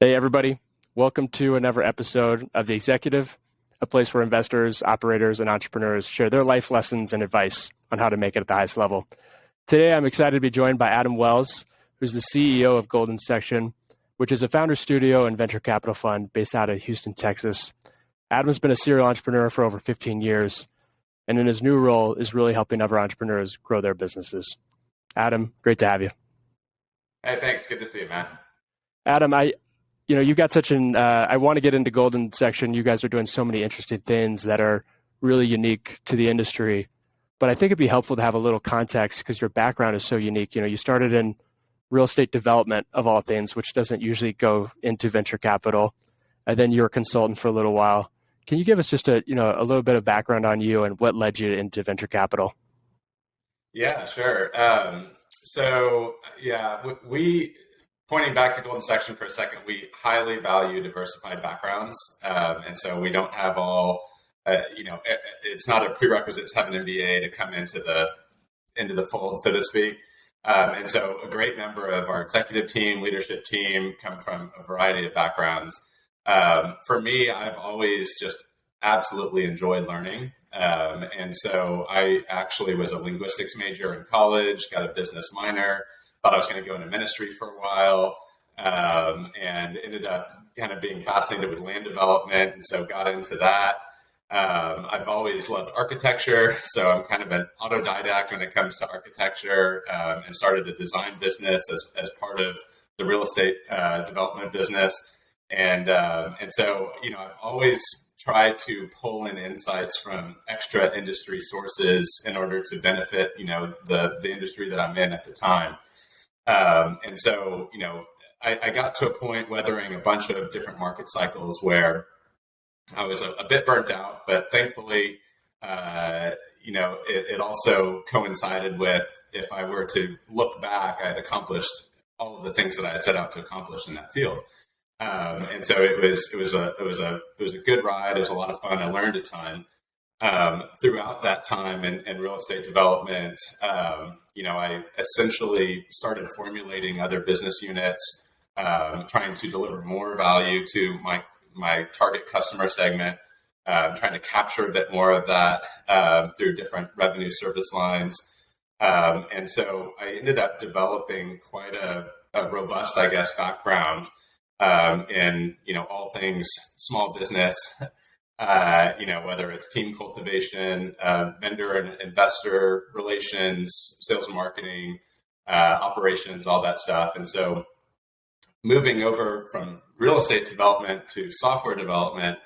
Hey, everybody. Welcome to another episode of The Executive, a place where investors, operators, and entrepreneurs share their life lessons and advice on how to make it at the highest level. Today, I'm excited to be joined by Adam Wells, who's the CEO of Golden Section, which is a founder studio and venture capital fund based out of Houston, Texas. Adam's been a serial entrepreneur for over 15 years, and in his new role is really helping other entrepreneurs grow their businesses. Adam, great to have you. Hey, thanks. Good to see you, man. Adam, you've got such I want to get into Golden Section. You guys are doing so many interesting things that are really unique to the industry. But I think it'd be helpful to have a little context because your background is so unique. You started in real estate development of all things, which doesn't usually go into venture capital. And then you were a consultant for a little while. Can you give us just a little bit of background on you and what led you into venture capital? Yeah, sure. We pointing back to Golden Section for a second, we highly value diversified backgrounds. And so we don't have it's not a prerequisite to have an MBA to come into the fold, so to speak. And so a great number of our executive team, leadership team come from a variety of backgrounds. For me, I've always just absolutely enjoyed learning. And so I actually was a linguistics major in college, got a business minor, thought I was going to go into ministry for a while, and ended up kind of being fascinated with land development. And so got into that. I've always loved architecture. So I'm kind of an autodidact when it comes to architecture, and started a design business as part of the real estate development business. And so, I've always tried to pull in insights from extra industry sources in order to benefit, the industry that I'm in at the time. And so, I got to a point weathering a bunch of different market cycles where I was a bit burnt out, but thankfully, it also coincided with, if I were to look back, I had accomplished all of the things that I had set out to accomplish in that field. And so it was a good ride. It was a lot of fun. I learned a ton. Throughout that time in real estate development, I essentially started formulating other business units, trying to deliver more value to my target customer segment, trying to capture a bit more of that through different revenue service lines. And so I ended up developing quite a robust, background in all things small business. Whether it's team cultivation, vendor and investor relations, sales and marketing, operations, all that stuff. And so moving over from real estate development to software development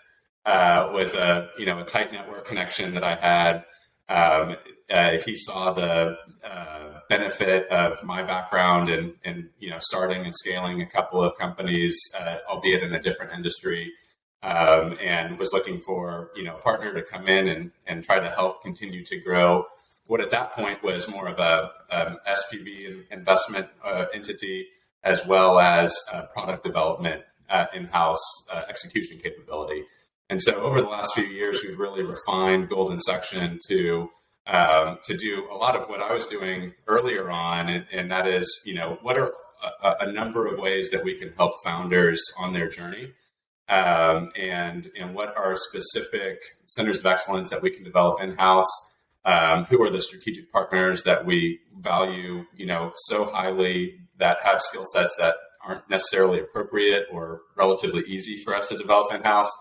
was a tight network connection that I had. He saw the benefit of my background and starting and scaling a couple of companies, albeit in a different industry. And was looking for, a partner to come in and try to help continue to grow what at that point was more of a SPV investment entity, as well as product development, in-house execution capability. And so over the last few years, we've really refined Golden Section to do a lot of what I was doing earlier on. And that is, what are a number of ways that we can help founders on their journey. And what are specific centers of excellence that we can develop in-house? Who are the strategic partners that we value, so highly, that have skill sets that aren't necessarily appropriate or relatively easy for us to develop in-house?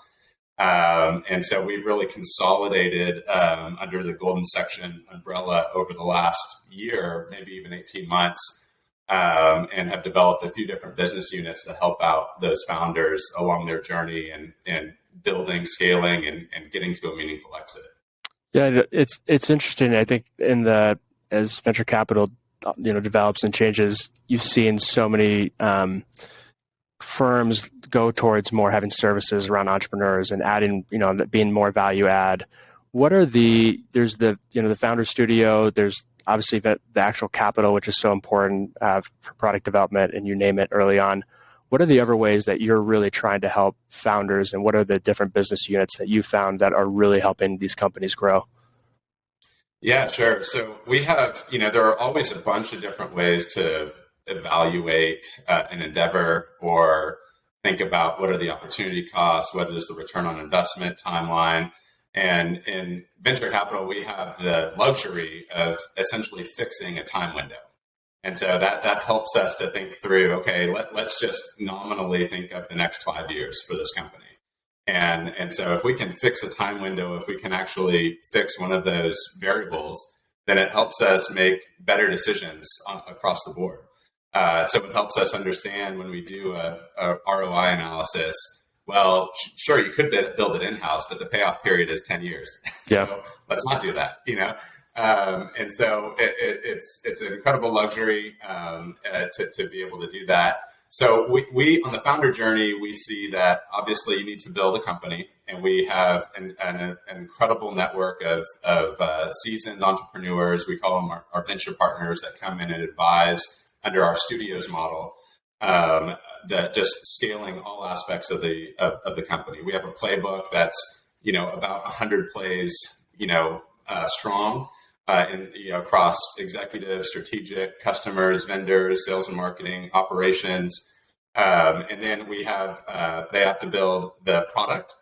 And so we've really consolidated under the Golden Section umbrella over the last year, maybe even 18 months. And have developed a few different business units to help out those founders along their journey and building, scaling, and getting to a meaningful exit. Yeah, it's interesting. I think as venture capital, develops and changes, you've seen so many firms go towards more having services around entrepreneurs and adding, being more value add. What are there's the founder studio, there's obviously the actual capital, which is so important for product development, and you name it early on. What are the other ways that you're really trying to help founders, and what are the different business units that you found that are really helping these companies grow? Yeah, sure. So we have, there are always a bunch of different ways to evaluate an endeavor or think about what are the opportunity costs, what is the return on investment timeline. And in venture capital, we have the luxury of essentially fixing a time window. And so that helps us to think through, okay, let's just nominally think of the next 5 years for this company. And so if we can fix a time window, if we can actually fix one of those variables, then it helps us make better decisions across the board. So it helps us understand when we do a ROI analysis, well, sure, you could build it in-house, but the payoff period is 10 years. Yeah. So let's not do that, and so it's an incredible luxury to be able to do that. So we on the founder journey, we see that obviously you need to build a company, and we have an incredible network of seasoned entrepreneurs. We call them our venture partners that come in and advise under our studios model, that just scaling all aspects of the company. We have a playbook that's about 100 plays strong. Across executive, strategic, customers, vendors, sales and marketing, operations. And then we have, they have to build the product.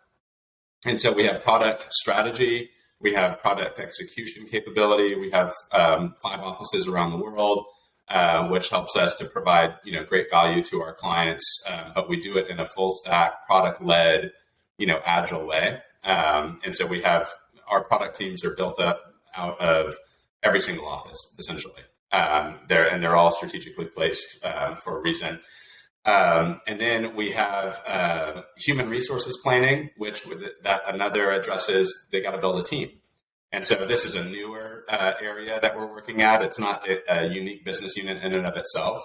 And so we have product strategy, we have product execution capability, we have 5 offices around the world, which helps us to provide, great value to our clients. But we do it in a full stack, product-led, agile way. And so we have, our product teams are built up out of every single office, essentially. They're all strategically placed for a reason. And then we have human resources planning, which that another addresses, they got to build a team. And so this is a newer area that we're working at. It's not a unique business unit in and of itself.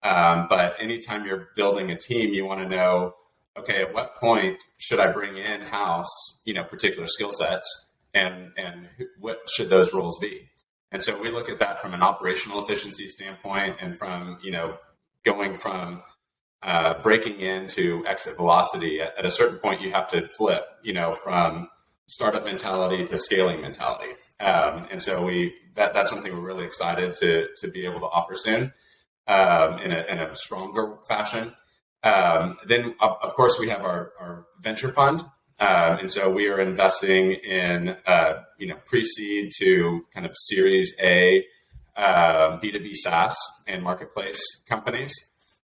But anytime you're building a team, you want to know, okay, at what point should I bring in-house, particular skill sets? And what should those roles be? And so we look at that from an operational efficiency standpoint, and from, going from breaking into exit velocity. At a certain point, you have to flip, from startup mentality to scaling mentality. And so that's something we're really excited to be able to offer soon in a stronger fashion. Then, of course, we have our venture fund. And so we are investing in, pre-seed to kind of Series A B2B SaaS and marketplace companies.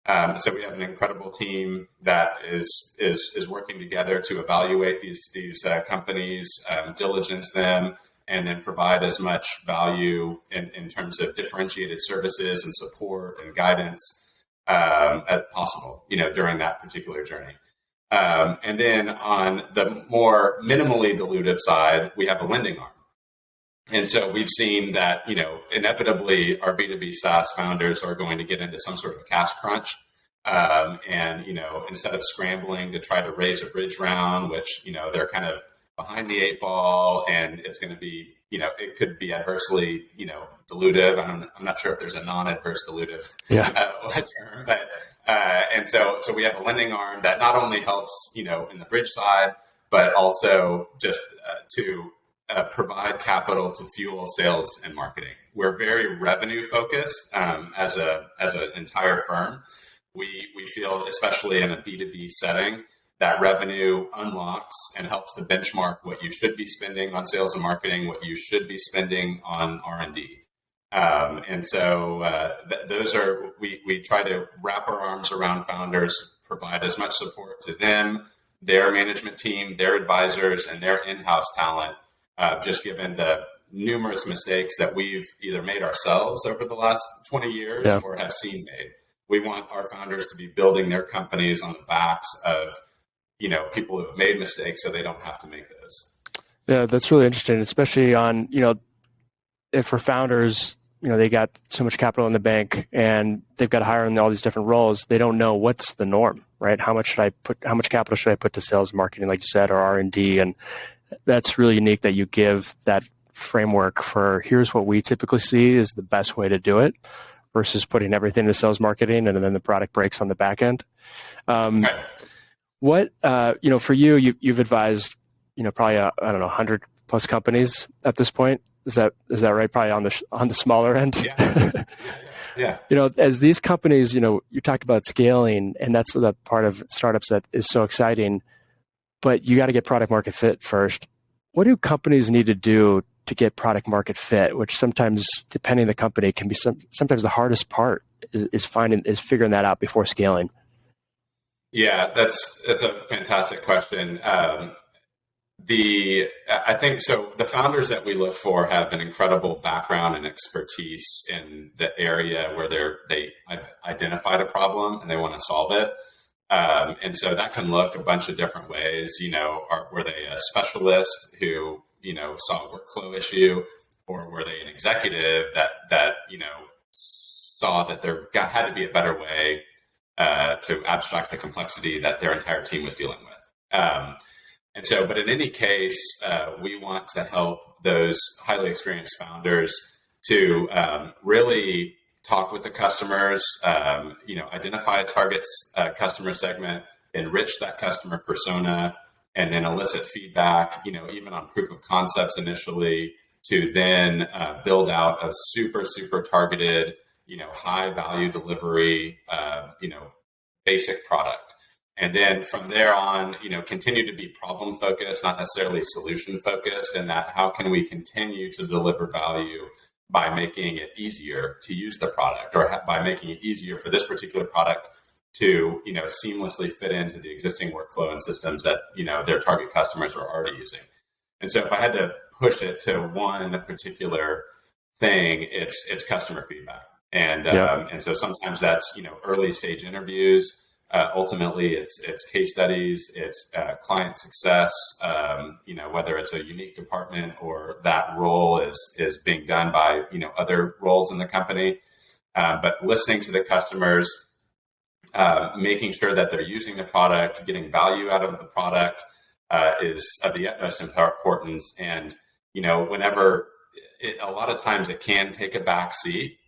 So we have an incredible team that is working together to evaluate these companies, diligence them, and then provide as much value in terms of differentiated services and support and guidance as possible, during that particular journey. And then on the more minimally dilutive side, we have a lending arm. And so we've seen that, inevitably our B2B SaaS founders are going to get into some sort of a cash crunch. And, instead of scrambling to try to raise a bridge round, which, they're kind of behind the 8 ball, and it's going to be, it could be adversely, dilutive. I'm not sure if there's a non-adverse dilutive term, but and so we have a lending arm that not only helps, in the bridge side, but also just to provide capital to fuel sales and marketing. We're very revenue focused as an entire firm. We feel, especially in a B2B setting, that revenue unlocks and helps to benchmark what you should be spending on sales and marketing, what you should be spending on R&D. And so those are, we try to wrap our arms around founders, provide as much support to them, their management team, their advisors, and their in-house talent, just given the numerous mistakes that we've either made ourselves over the last 20 years or have seen made. We want our founders to be building their companies on the backs of, people who have made mistakes so they don't have to make those. Yeah, that's really interesting, especially on, if for founders, they got so much capital in the bank and they've got to hire in all these different roles. They don't know what's the norm, right? How much capital should I put to sales and marketing, like you said, or R&D? And that's really unique that you give that framework for here's what we typically see is the best way to do it versus putting everything to sales marketing and then the product breaks on the back end. What, for you've advised, probably, 100 plus companies at this point. Is that right? Probably on the smaller end. Yeah. Yeah. As these companies, you talked about scaling, and that's the part of startups that is so exciting, but you got to get product market fit first. What do companies need to do to get product market fit, which sometimes, depending on the company, can be sometimes the hardest part is figuring that out before scaling? Yeah, that's a fantastic question. I think so. The founders that we look for have an incredible background and expertise in the area where they identified a problem and they want to solve it. And so that can look a bunch of different ways. Were they a specialist who saw a workflow issue, or were they an executive that saw that there had to be a better way to abstract the complexity that their entire team was dealing with. But in any case, we want to help those highly experienced founders to really talk with the customers, identify a target customer segment, enrich that customer persona, and then elicit feedback, even on proof of concepts initially, to then build out a super, super targeted, high value delivery, basic product. And then from there on, continue to be problem focused, not necessarily solution focused, and that how can we continue to deliver value by making it easier to use the product, or by making it easier for this particular product to, seamlessly fit into the existing workflow and systems that, their target customers are already using. And so if I had to push it to one particular thing, it's customer feedback. And so sometimes that's, early stage interviews. Ultimately, it's case studies, it's client success, whether it's a unique department or that role is being done by, other roles in the company. But listening to the customers, making sure that they're using the product, getting value out of the product is of the utmost importance. And, whenever a lot of times it can take a back seat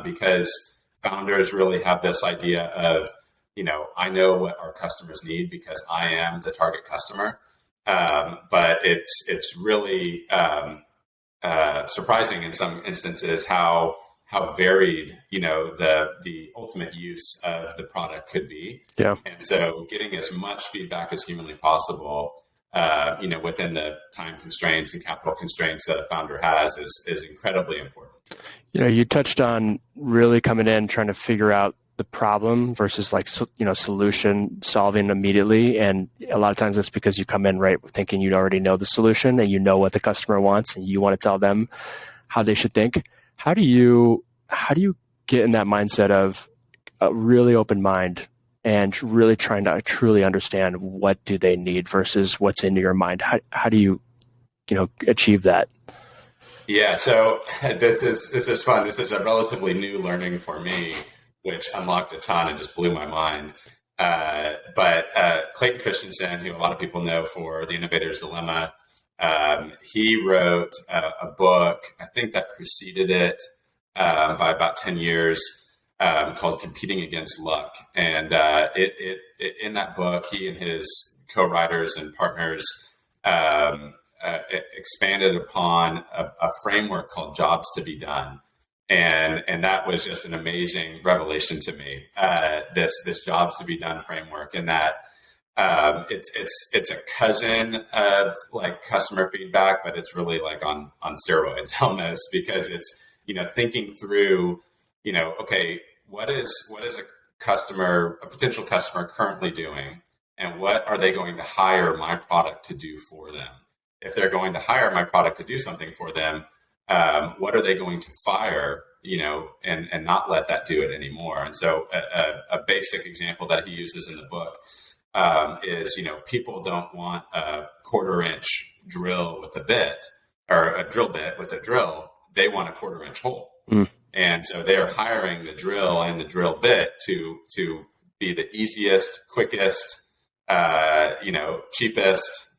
because founders really have this idea of, I know what our customers need because I am the target customer. But it's really surprising in some instances how varied, the ultimate use of the product could be. Yeah. And so getting as much feedback as humanly possible, within the time constraints and capital constraints that a founder has is incredibly important. You touched on really coming in, trying to figure out the problem versus solution solving immediately. And a lot of times it's because you come in right thinking you already know the solution and you know what the customer wants and you want to tell them how they should think. How do you get in that mindset of a really open mind and really trying to truly understand what do they need versus what's in your mind? How do you achieve that? Yeah. So this is fun. This is a relatively new learning for me, which unlocked a ton and just blew my mind. But Clayton Christensen, who a lot of people know for The Innovator's Dilemma, he wrote a book, I think that preceded it by about 10 years, called Competing Against Luck. And it in that book, he and his co-writers and partners expanded upon a framework called Jobs to be Done. And that was just an amazing revelation to me. This Jobs to be Done framework, and that it's a cousin of like customer feedback, but it's really like on steroids almost, because it's thinking through okay, what is a potential customer currently doing, and what are they going to hire my product to do for them? If they're going to hire my product to do something for them, what are they going to fire, and not let that do it anymore? And so a basic example that he uses in the book is, people don't want a 1/4-inch drill with a bit, or a drill bit with a drill. They want a 1/4-inch hole. And so they're hiring the drill and the drill bit to be the easiest, quickest, cheapest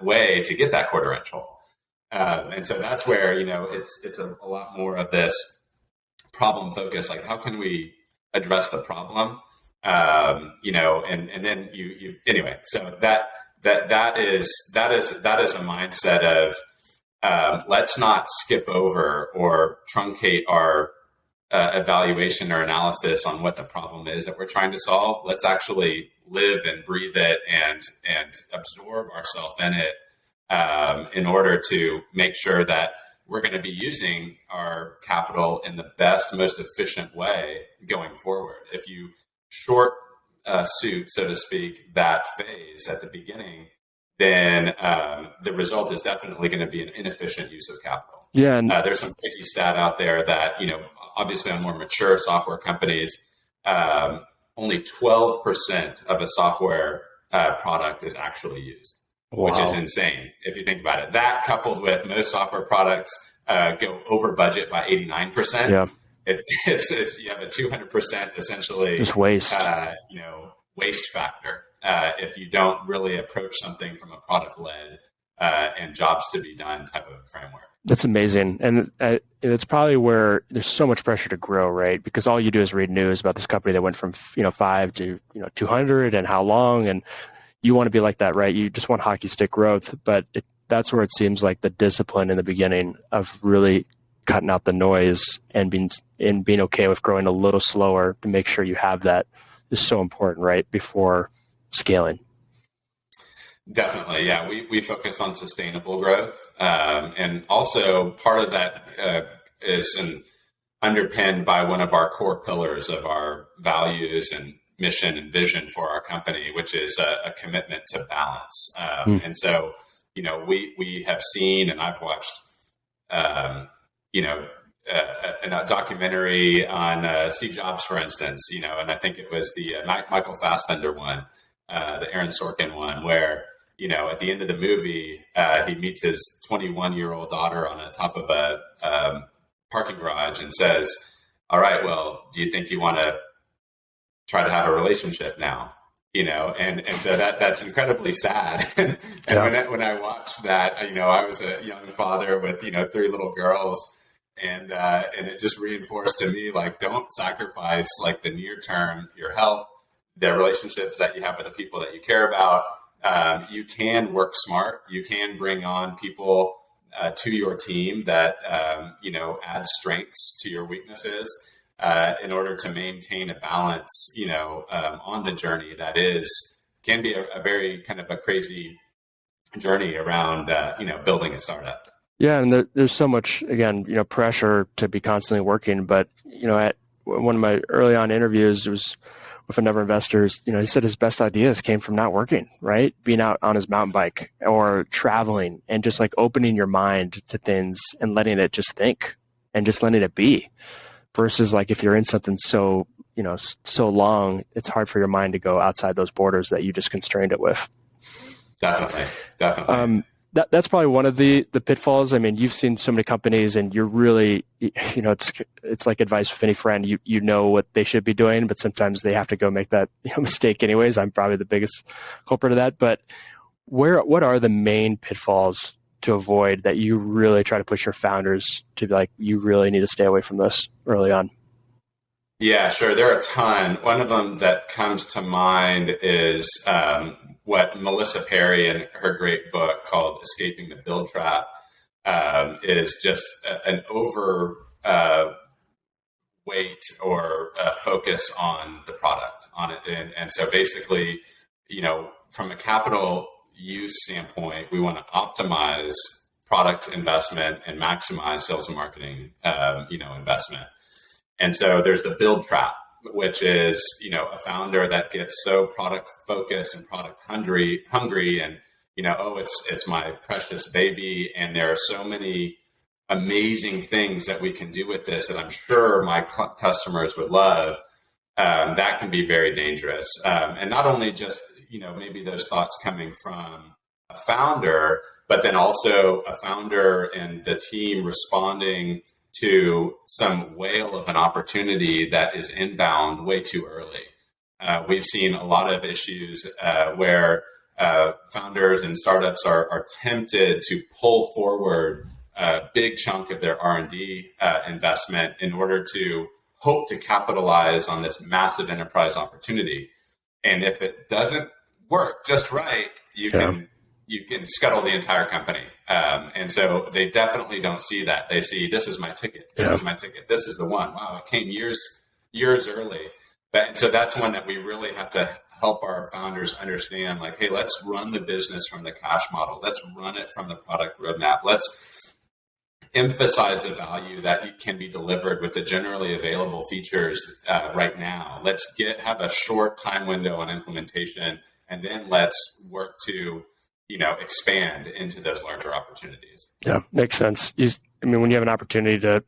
way to get that 1/4-inch hole. And so that's where, it's a lot more of this problem focus, like how can we address the problem? And then anyway, so that is a mindset of, let's not skip over or truncate our evaluation or analysis on what the problem is that we're trying to solve. Let's actually live and breathe it and absorb ourselves in it in order to make sure that we're going to be using our capital in the best, most efficient way going forward. If you short suit, so to speak, that phase at the beginning, then the result is definitely going to be an inefficient use of capital. Yeah, and there's some crazy stat out there that, obviously on more mature software companies, only 12% of a software product is actually used. Wow. Which is insane if you think about it. That coupled with most software products go over budget by 89%. Yeah. It's you have a 200% essentially just waste. Waste factor if you don't really approach something from a product led and jobs to be done type of framework. That's amazing. And it's probably where there's so much pressure to grow, right? Because all you do is read news about this company that went from 5 to 200 and how long, and you want to be like that, right? You just want hockey stick growth, but that's where it seems like the discipline in the beginning of really cutting out the noise and being okay with growing a little slower to make sure you have that is so important, right? Before scaling. Definitely. Yeah. We focus on sustainable growth. And also part of that is underpinned by one of our core pillars of our values and mission and vision for our company, which is a commitment to balance. And so, we have seen, and I've watched, a documentary on Steve Jobs, for instance, and I think it was the Michael Fassbender one, the Aaron Sorkin one, where, at the end of the movie, he meets his 21-year-old daughter on the top of a parking garage and says, "All right, well, do you think you want to try to have a relationship now?" And so that's incredibly sad. And when I watched that, I was a young father with 3 little girls, and it just reinforced to me, like, don't sacrifice like the near term, your health, the relationships that you have with the people that you care about. You can work smart. You can bring on people to your team that add strengths to your weaknesses. In order to maintain a balance, on the journey that can be a very kind of a crazy journey around, building a startup. Yeah. And there's so much, again, pressure to be constantly working. But, at one of my early on interviews, it was with another investors, he said his best ideas came from not working, right? Being out on his mountain bike or traveling and just like opening your mind to things and letting it just think and just letting it be. Versus like if you're in something so long, it's hard for your mind to go outside those borders that you just constrained it with. Definitely. That's probably one of the pitfalls. I mean, you've seen so many companies, and you're really, it's like advice with any friend. You know what they should be doing, but sometimes they have to go make that mistake anyways. I'm probably the biggest culprit of that. But what are the main pitfalls to avoid that you really try to push your founders to be like, you really need to stay away from this early on? Yeah, sure. There are a ton. One of them that comes to mind is what Melissa Perry in her great book called Escaping the Build Trap is just an over weight or focus on the product on it. And so basically, from a capital use standpoint, we want to optimize product investment and maximize sales and marketing, investment. And so there's the build trap, which is, a founder that gets so product focused and product hungry and, it's my precious baby. And there are so many amazing things that we can do with this that I'm sure my customers would love. That can be very dangerous. And not only just, maybe those thoughts coming from a founder, but then also a founder and the team responding to some whale of an opportunity that is inbound way too early. We've seen a lot of issues where founders and startups are tempted to pull forward a big chunk of their R&D investment in order to hope to capitalize on this massive enterprise opportunity. And if it doesn't work just right, you can scuttle the entire company. And so they definitely don't see that. They see, this is my ticket. This is my ticket. This is the one. Wow, it came years early. And so that's one that we really have to help our founders understand, like, hey, let's run the business from the cash model. Let's run it from the product roadmap. Let's emphasize the value that can be delivered with the generally available features right now. Let's have a short time window on implementation, and then let's work to expand into those larger opportunities. Yeah, makes sense. When you have an opportunity to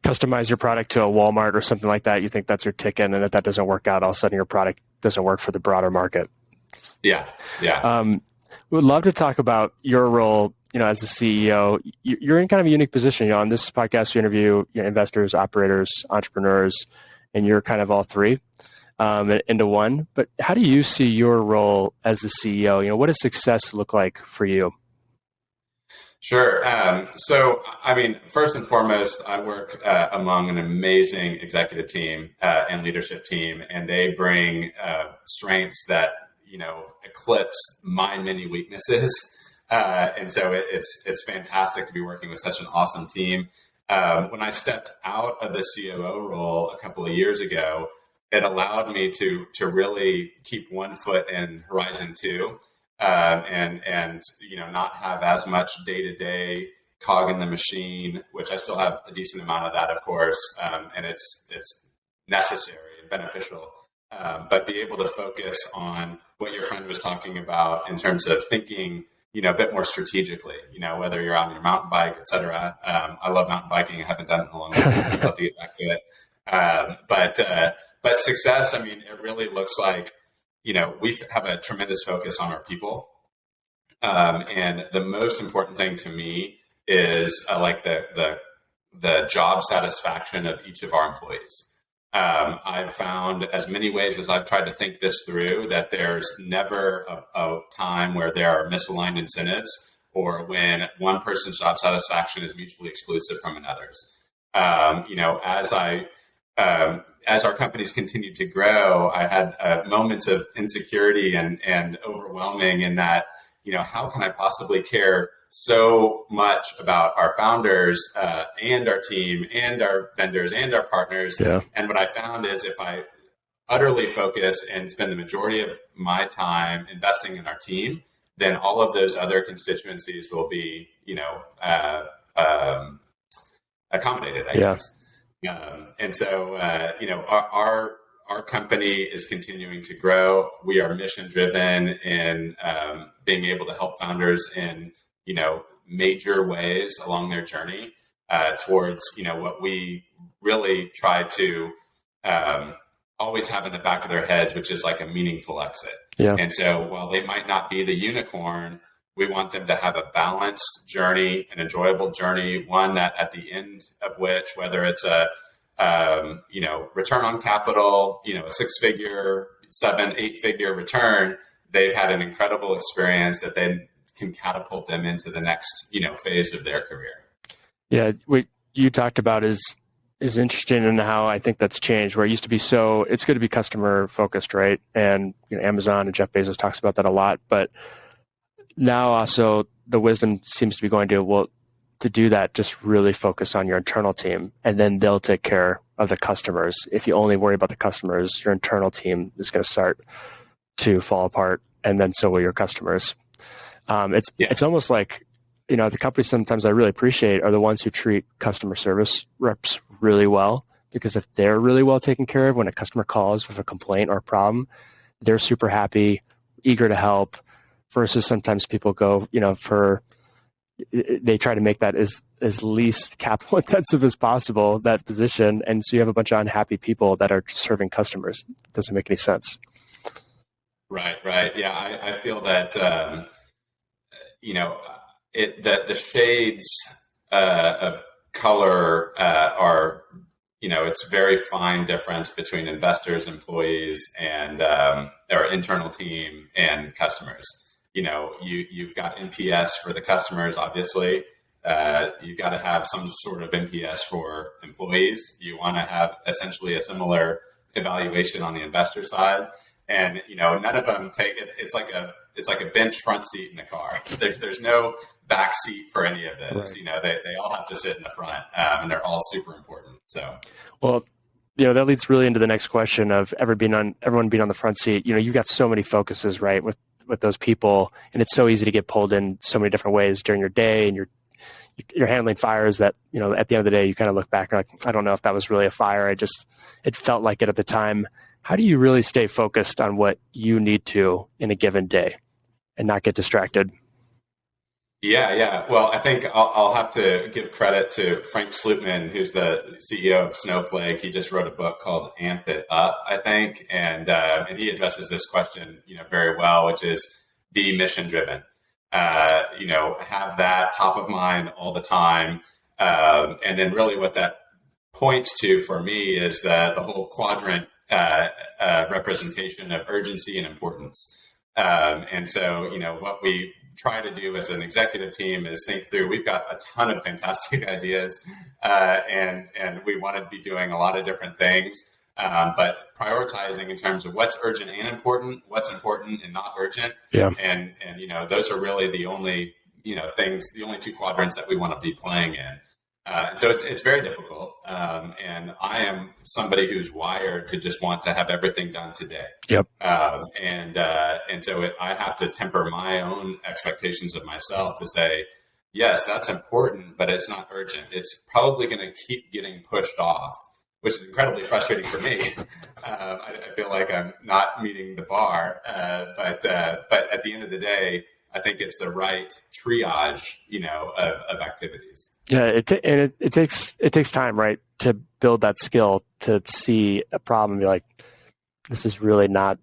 customize your product to a Walmart or something like that, you think that's your ticket, and if that doesn't work out, all of a sudden your product doesn't work for the broader market. Yeah. We would love to talk about your role, as the CEO. You're in kind of a unique position. On this podcast, you interview investors, operators, entrepreneurs, and you're kind of all three into one. But how do you see your role as the CEO? What does success look like for you? Sure. So, first and foremost, I work among an amazing executive team and leadership team, and they bring strengths that, eclipse my many weaknesses. And so it's fantastic to be working with such an awesome team. When I stepped out of the COO role a couple of years ago, it allowed me to really keep one foot in Horizon 2. And not have as much day-to-day cog in the machine, which I still have a decent amount of that, of course, and it's necessary and beneficial. But be able to focus on what your friend was talking about in terms of thinking, a bit more strategically. Whether you're on your mountain bike, et cetera. I love mountain biking. I haven't done it in a long time. I'd love to get back to it. But success, it really looks like, we have a tremendous focus on our people. And the most important thing to me is like the job satisfaction of each of our employees. I've found, as many ways as I've tried to think this through, that there's never a time where there are misaligned incentives or when one person's job satisfaction is mutually exclusive from another's. As our companies continued to grow, I had moments of insecurity and overwhelming in that, how can I possibly care so much about our founders and our team and our vendors and our partners? Yeah. And what I found is if I utterly focus and spend the majority of my time investing in our team, then all of those other constituencies will be, accommodated, I guess. And so, our company is continuing to grow. We are mission driven in being able to help founders in, major ways along their journey towards, what we really try to always have in the back of their heads, which is like a meaningful exit. Yeah. And so while they might not be the unicorn, we want them to have a balanced journey, an enjoyable journey, one that at the end of which, whether it's a return on capital, a 6-figure, 7, 8-figure return, they've had an incredible experience that then can catapult them into the next, phase of their career. Yeah, what you talked about is interesting in how I think that's changed, where it used to be it's good to be customer focused, right? And Amazon and Jeff Bezos talks about that a lot, but now also the wisdom seems to be going to do that, just really focus on your internal team, and then they'll take care of the customers. If you only worry about the customers, your internal team is going to start to fall apart, and then so will your customers. It's almost like, the companies sometimes I really appreciate are the ones who treat customer service reps really well, because if they're really well taken care of, when a customer calls with a complaint or a problem, they're super happy, eager to help, versus sometimes people go, they try to make that as least capital intensive as possible, that position. And so you have a bunch of unhappy people that are serving customers. It doesn't make any sense. Right. Yeah. I feel that, the shades of color are, it's very fine difference between investors, employees, and our internal team and customers. You've got NPS for the customers, obviously. You've got to have some sort of NPS for employees. You want to have essentially a similar evaluation on the investor side. And, none of them take it. It's like a bench front seat in the car. There's no back seat for any of those. Right. They all have to sit in the front, and they're all super important. So, well, that leads really into the next question of everyone being on the front seat. You've got so many focuses, right, with those people, and it's so easy to get pulled in so many different ways during your day, and you're handling fires that, at the end of the day, you kind of look back and like, I don't know if that was really a fire. It felt like it at the time. How do you really stay focused on what you need to in a given day and not get distracted? Yeah. Well, I think I'll have to give credit to Frank Slootman, who's the CEO of Snowflake. He just wrote a book called Amp It Up, I think. And he addresses this question, very well, which is be mission driven. Have that top of mind all the time. And then really what that points to for me is the whole quadrant representation of urgency and importance. And so, what we try to do as an executive team is think through, we've got a ton of fantastic ideas, and we want to be doing a lot of different things. But prioritizing in terms of what's urgent and important, what's important and not urgent. Yeah. And those are really the only, things, the only two quadrants that we want to be playing in. And so it's very difficult. And I am somebody who's wired to just want to have everything done today. Yep. And so I have to temper my own expectations of myself to say, yes, that's important, but it's not urgent. It's probably going to keep getting pushed off, which is incredibly frustrating for me. I feel like I'm not meeting the bar. But at the end of the day, I think it's the right triage, of activities. Yeah, it takes time, right, to build that skill to see a problem and be like, this is really not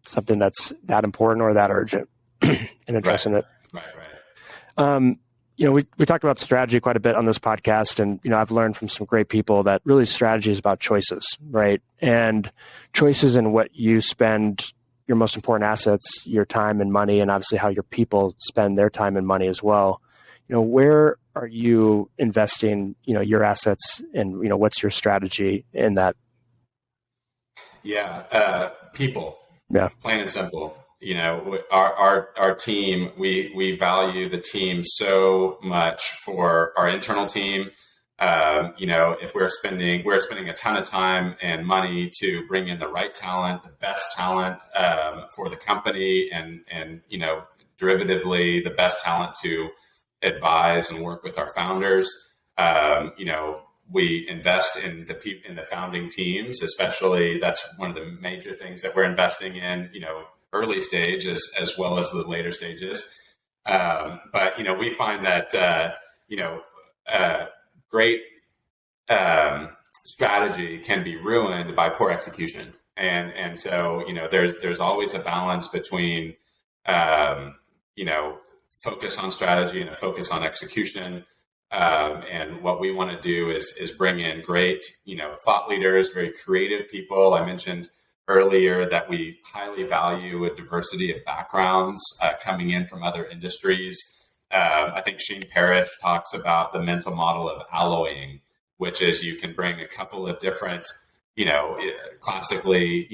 something that's that important or that urgent, and addressing it. Right. We talked about strategy quite a bit on this podcast, and I've learned from some great people that really strategy is about choices, right? And choices in what you spend your most important assets, your time and money, and obviously how your people spend their time and money as well. Where are you investing, your assets, and what's your strategy in that? Yeah, people. Yeah, plain and simple. Our team, we value the team so much for our internal team. If we're spending a ton of time and money to bring in the right talent, the best talent for the company, and derivatively the best talent to advise and work with our founders. We invest in the founding teams, especially. That's one of the major things that we're investing in, early stages as well as the later stages. But we find that, great strategy can be ruined by poor execution. And so, there's always a balance between, focus on strategy and a focus on execution. And what we want to do is bring in great, thought leaders, very creative people. I mentioned earlier that we highly value a diversity of backgrounds coming in from other industries. I think Shane Parrish talks about the mental model of alloying, which is you can bring a couple of different, classically,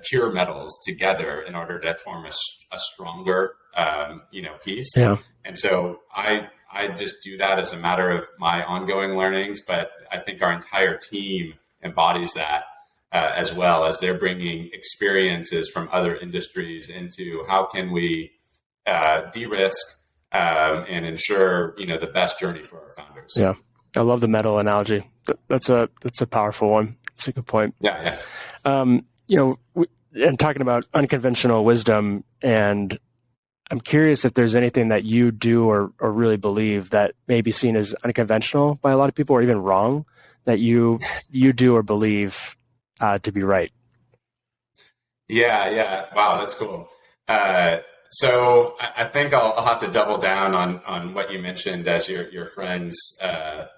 pure metals together in order to form a stronger, piece. Yeah. And so I just do that as a matter of my ongoing learnings, but I think our entire team embodies that as well, as they're bringing experiences from other industries into how can we de-risk and ensure, the best journey for our founders. Yeah. I love the metal analogy. That's a powerful one. That's a good point. Yeah. And talking about unconventional wisdom, and I'm curious if there's anything that you do or really believe that may be seen as unconventional by a lot of people, or even wrong, that you do or believe to be right. Yeah. Wow, that's cool. So I think I'll have to double down on what you mentioned as your friend's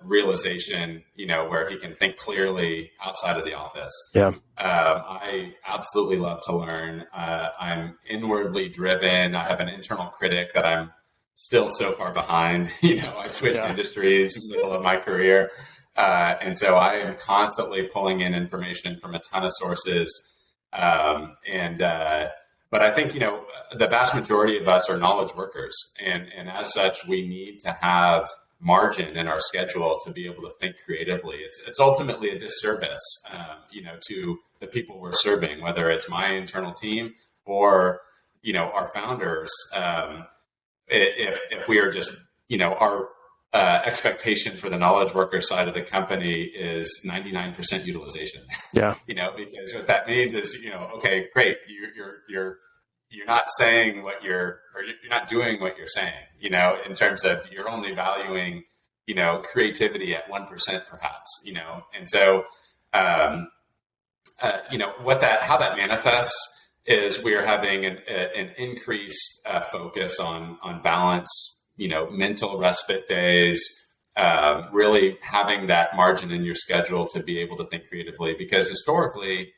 realization, where he can think clearly outside of the office. Yeah. I absolutely love to learn. I'm inwardly driven. I have an internal critic that I'm still so far behind. I switched industries middle of my career. And so I am constantly pulling in information from a ton of sources. But I think, the vast majority of us are knowledge workers. And as such, we need to have margin in our schedule to be able to think creatively. It's ultimately a disservice, to the people we're serving, whether it's my internal team or, our founders. If we are just, our expectation for the knowledge worker side of the company is 99% utilization. Yeah. Because what that means is, okay, great. You're not saying you're not doing what you're saying, in terms of you're only valuing, creativity at 1% perhaps, and so, how that manifests is we are having an increased focus on balance, mental respite days, really having that margin in your schedule to be able to think creatively. Because historically,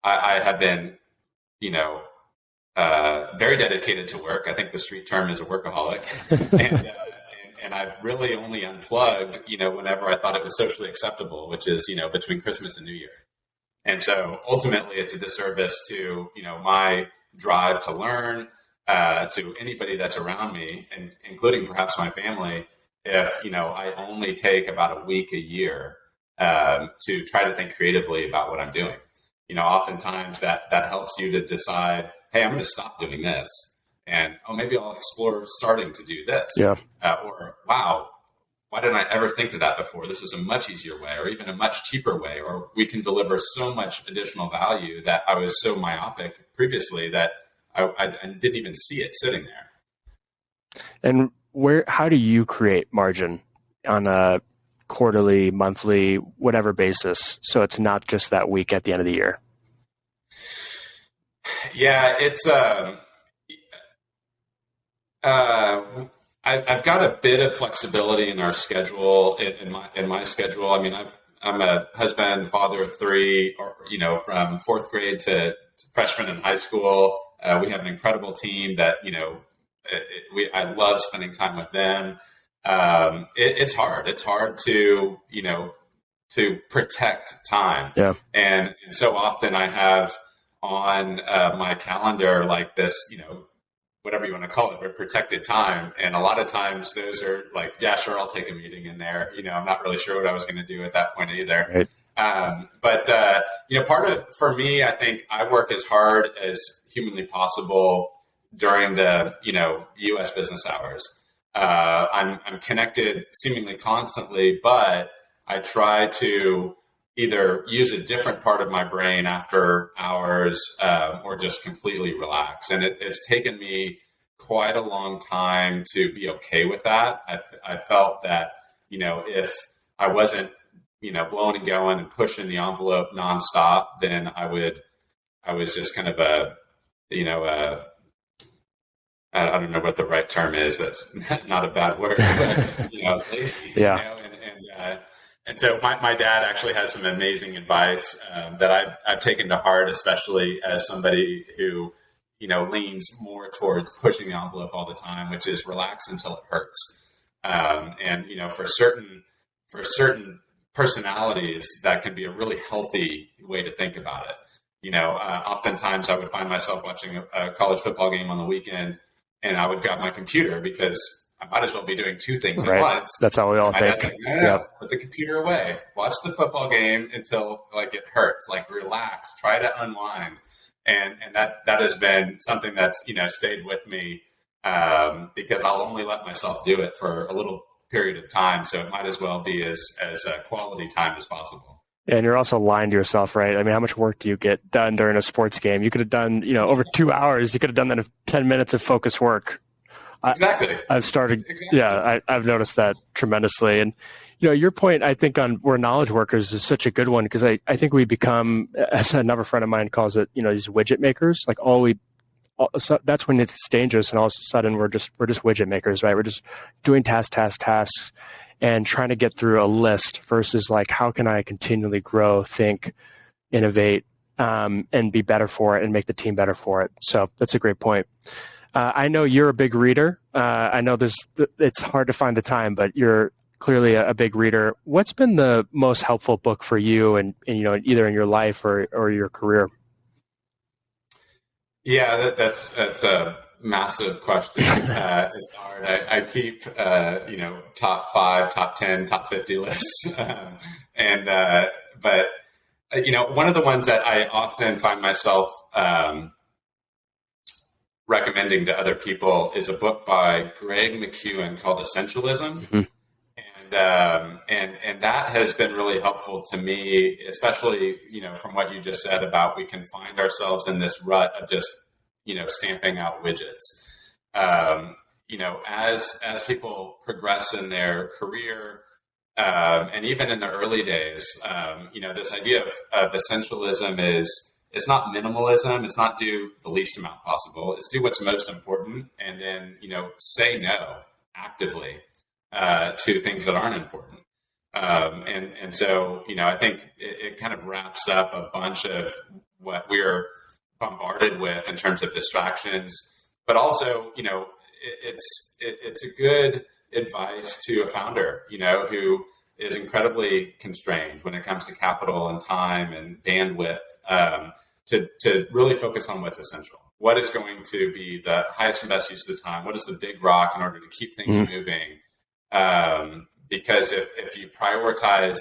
I have been, very dedicated to work. I think the street term is a workaholic, and I've really only unplugged, whenever I thought it was socially acceptable, which is, between Christmas and New Year. And so ultimately it's a disservice to, my drive to learn, to anybody that's around me, and including perhaps my family, if, I only take about a week a year to try to think creatively about what I'm doing. Oftentimes that helps you to decide, hey, I'm going to stop doing this. And, maybe I'll explore starting to do this. Yeah. Or, wow, why didn't I ever think of that before? This is a much easier way, or even a much cheaper way, or we can deliver so much additional value that I was so myopic previously that I didn't even see it sitting there. And how do you create margin on a quarterly, monthly, whatever basis, so it's not just that week at the end of the year? Yeah, it's I've got a bit of flexibility in our schedule, in my schedule. I mean, I'm a husband, father of three, from fourth grade to freshman in high school. We have an incredible team that, I love spending time with them. It's hard. It's hard to protect time. Yeah. And so often I have on my calendar like this, whatever you want to call it, but protected time. And a lot of times those are like, yeah, sure, I'll take a meeting in there. I'm not really sure what I was going to do at that point either. Right. For me, I think I work as hard as humanly possible during the, U.S. business hours. I'm connected seemingly constantly, but I try to either use a different part of my brain after hours, or just completely relax. And it's taken me quite a long time to be okay with that. I felt that, if I wasn't, blowing and going and pushing the envelope nonstop, then I was just kind of I don't know what the right term is. That's not a bad word, but, lazy, yeah. And so my dad actually has some amazing advice that I've taken to heart, especially as somebody who, leans more towards pushing the envelope all the time, which is relax until it hurts. For certain personalities, that can be a really healthy way to think about it. Oftentimes I would find myself watching a college football game on the weekend, and I would grab my computer because I might as well be doing two things at once. That's how we all think. Like, no, put the computer away. Watch the football game until it hurts. Relax. Try to unwind. And that has been something that's stayed with me because I'll only let myself do it for a little period of time. So it might as well be as quality time as possible. And you're also lying to yourself, right? I mean, how much work do you get done during a sports game? You could have done, over 2 hours. You could have done that in 10 minutes of focused work. Exactly. I've started. Exactly. Yeah, I've noticed that tremendously. And, your point, I think, on we're knowledge workers is such a good one, because I think we become, as another friend of mine calls it, these widget makers. So that's when it's dangerous. And all of a sudden we're just widget makers, right? We're just doing tasks and trying to get through a list versus how can I continually grow, think, innovate, and be better for it and make the team better for it. So that's a great point. I know you're a big reader. I know it's hard to find the time, but you're clearly a big reader. What's been the most helpful book for you and either in your life or your career? Yeah, that's a massive question. It's hard. I keep top 5, top 10, top 50 lists, and but one of the ones that I often find myself recommending to other people is a book by Greg McKeown called Essentialism. Mm-hmm. And that has been really helpful to me, especially, from what you just said about we can find ourselves in this rut of just, stamping out widgets. As people progress in their career, and even in the early days, this idea of essentialism it's not minimalism. It's not do the least amount possible. It's do what's most important, and then say no actively to things that aren't important. And so I think it kind of wraps up a bunch of what we're bombarded with in terms of distractions, but also it's a good advice to a founder who is incredibly constrained when it comes to capital and time and bandwidth. To really focus on what's essential. What is going to be the highest and best use of the time? What is the big rock in order to keep things moving? Because if you prioritize,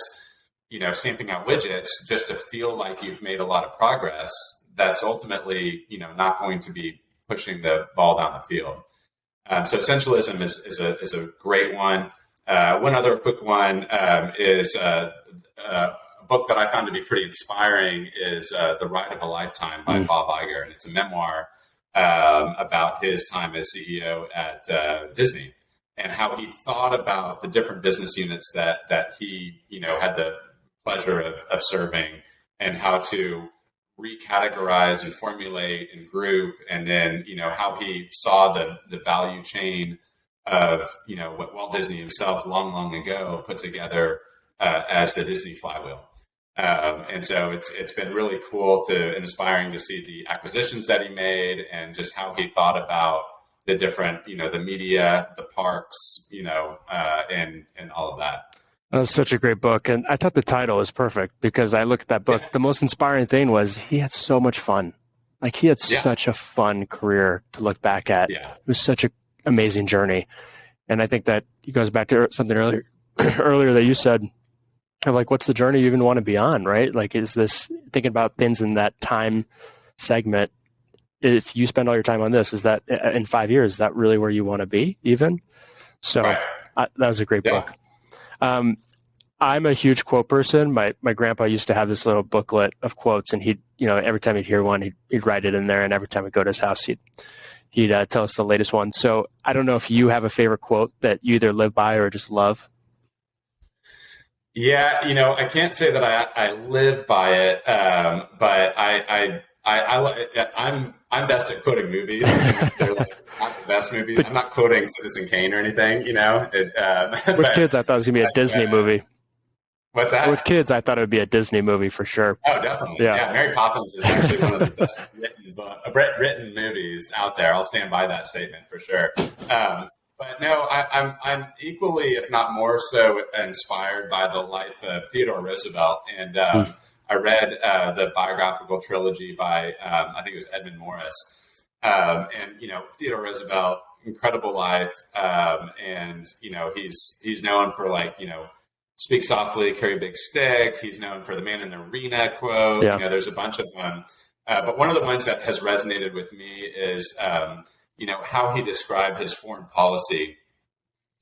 stamping out widgets just to feel like you've made a lot of progress, that's ultimately, not going to be pushing the ball down the field. So essentialism is a great one. One other quick one is a book that I found to be pretty inspiring is The Ride of a Lifetime by Bob Iger. And it's a memoir about his time as CEO at Disney and how he thought about the different business units that he, had the pleasure of serving, and how to recategorize and formulate and group. And then, how he saw the value chain of, what Walt Disney himself long ago put together as the Disney flywheel. And so it's been really cool and inspiring to see the acquisitions that he made and just how he thought about the different, the media, the parks, and all of that. That was such a great book. And I thought the title was perfect because I looked at that book. Yeah. The most inspiring thing was he had so much fun. Like he had such a fun career to look back at. Yeah. It was such an amazing journey. And I think that it goes back to something earlier that you said, like, what's the journey you even want to be on, right? Like, is this thinking about things in that time segment? If you spend all your time on this, is that in 5 years, is that really where you want to be even? So that was a great book. I'm a huge quote person. My grandpa used to have this little booklet of quotes, and he'd, every time he'd hear one, he'd write it in there. And every time we'd go to his house, he'd tell us the latest one. So I don't know if you have a favorite quote that you either live by or just love. Yeah, I can't say that I live by it, but I'm best at quoting movies. They're like not the best movies. I'm not quoting Citizen Kane or anything, With kids, I thought it was gonna be a Disney movie. What's that? With kids, I thought it would be a Disney movie for sure. Oh, definitely. Yeah, Mary Poppins is actually one of the best written movies out there. I'll stand by that statement for sure. But no, I'm equally, if not more so, inspired by the life of Theodore Roosevelt. And I read the biographical trilogy by, I think it was Edmund Morris. And, Theodore Roosevelt, incredible life. And, he's known for speak softly, carry a big stick. He's known for the man in the arena quote. Yeah. There's a bunch of them. But one of the ones that has resonated with me is, how he described his foreign policy,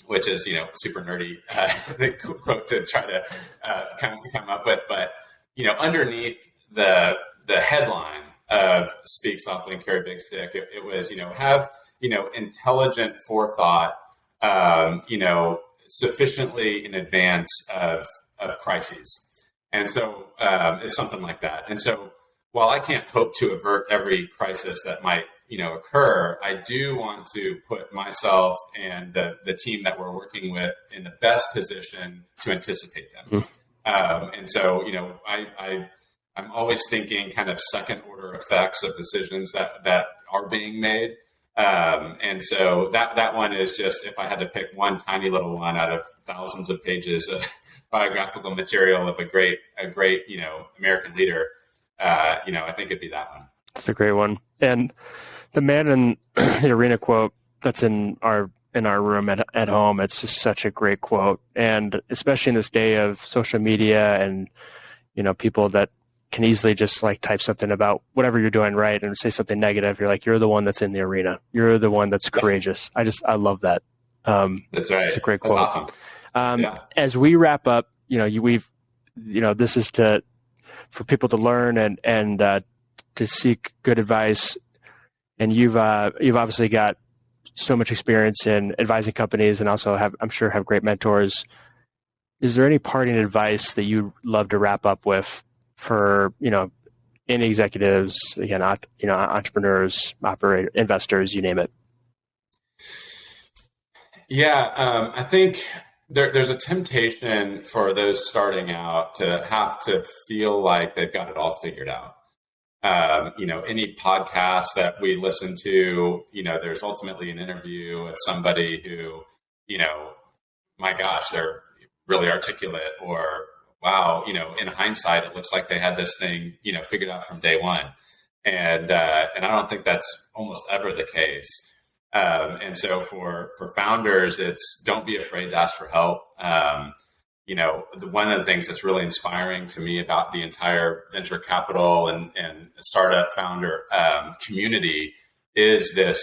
which is, super nerdy quote to try to come up with. But, underneath the headline of Speak Softly and Carry a Big Stick, it was, have, intelligent forethought, sufficiently in advance of crises. And so it's something like that. And so while I can't hope to avert every crisis that might, occur, I do want to put myself and the team that we're working with in the best position to anticipate them. And so, I'm always thinking kind of second order effects of decisions that are being made. And so that one is just, if I had to pick one tiny little one out of thousands of pages of biographical material of a great, American leader, I think it'd be that one. It's a great one. And the man in the arena quote that's in our room at home, it's just such a great quote. And especially in this day of social media and, people that can easily just like type something about whatever you're doing right and say something negative. You're like, you're the one that's in the arena. You're the one that's courageous. I love that. That's right. It's a great quote. That's awesome. As we wrap up, this is for people to learn and to seek good advice. And you've obviously got so much experience in advising companies and also I'm sure have great mentors. Is there any parting advice that you'd love to wrap up with for, any executives, again, entrepreneurs, investors, you name it? Yeah. I think there's a temptation for those starting out to have to feel like they've got it all figured out. Any podcast that we listen to, there's ultimately an interview with somebody who, my gosh, they're really articulate, or wow, in hindsight, it looks like they had this thing, figured out from day one. And I don't think that's almost ever the case. And so for founders, it's don't be afraid to ask for help. One of the things that's really inspiring to me about the entire venture capital and startup founder community is this,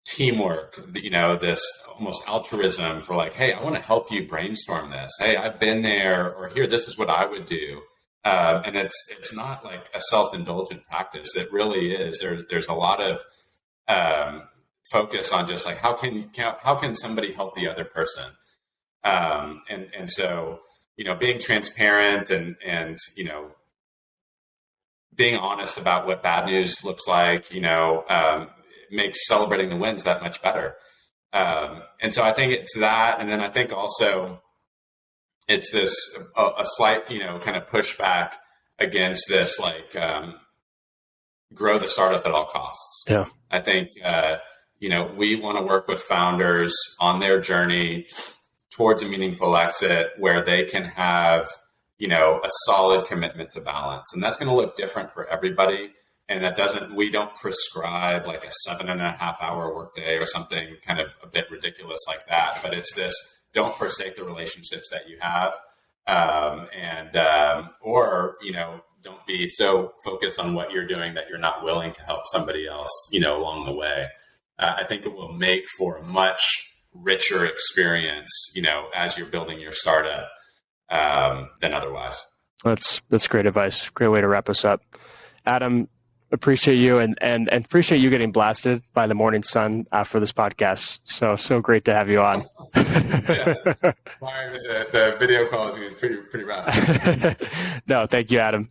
teamwork, this almost altruism for like, hey, I want to help you brainstorm this. Hey, I've been there, or here, this is what I would do. And it's not like a self-indulgent practice. It really is. There's a lot of focus on just like how can somebody help the other person, and so being transparent and being honest about what bad news looks like, makes celebrating the wins that much better. And so I think it's that, and then I think also it's this a slight kind of pushback against this like grow the startup at all costs. Yeah, I think we want to work with founders on their journey towards a meaningful exit where they can have, a solid commitment to balance. And that's going to look different for everybody. And we don't prescribe like a 7.5-hour workday or something kind of a bit ridiculous like that. But it's this, don't forsake the relationships that you have. Or don't be so focused on what you're doing that you're not willing to help somebody else, along the way. I think it will make for a much richer experience, as you're building your startup, than otherwise. That's great advice. Great way to wrap us up. Adam, appreciate you and appreciate you getting blasted by the morning sun after this podcast. So great to have you on. The video call is pretty rough. No, thank you, Adam.